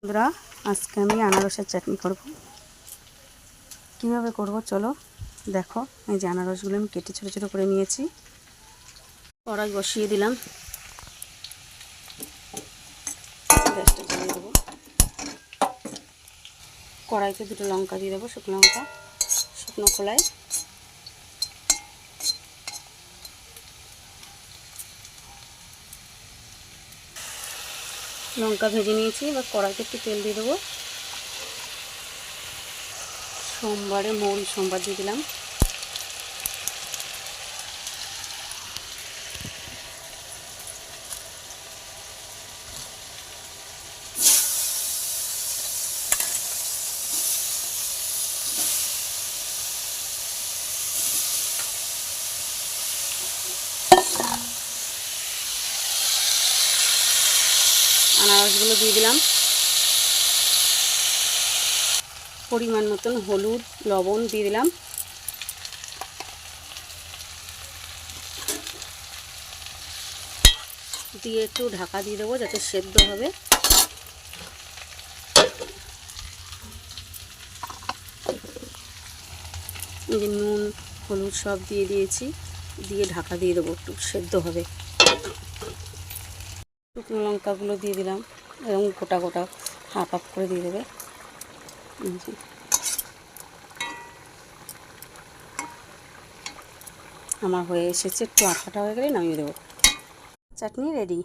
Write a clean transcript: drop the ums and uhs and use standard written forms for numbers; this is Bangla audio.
বন্ধুরা, আজকে আমি আনারসের চাটনি করব। কিভাবে করব চলো দেখো। এই যে আনারসগুলো আমি কেটে ছোটো ছোটো করে নিয়েছি। কড়াই বসিয়ে দিলাম, গ্যাসটা জ্বালিয়ে দেবো। কড়াইতে দুটো লঙ্কা দিয়ে দেবো, শুকনো লঙ্কা, শুকনো খোলায়। লঙ্কা ভেজে নিয়েছি, এবার কড়াইতে একটু তেল দিয়ে দেবো। মৌরি সোমবার দিয়ে দিলাম। আনারসগুলো দিয়ে দিলাম। পরিমাণ মতন হলুদ, লবণ দিয়ে দিলাম। দিয়ে একটু ঢাকা দিয়ে দেবো যাতে সেদ্ধ হবে। এই যে নুন হলুদ সব দিয়ে দিয়েছি, দিয়ে ঢাকা দিয়ে দেবো, একটু সেদ্ধ হবে। শুকনো লঙ্কাগুলো দিয়ে দিলাম, এরকম গোটা গোটা হাফ হাফ করে দিয়ে দেবে। আমার হয়ে এসেছে, একটু আঠাটা হয়ে গেলে নামিয়ে দেবো। চাটনি রেডি।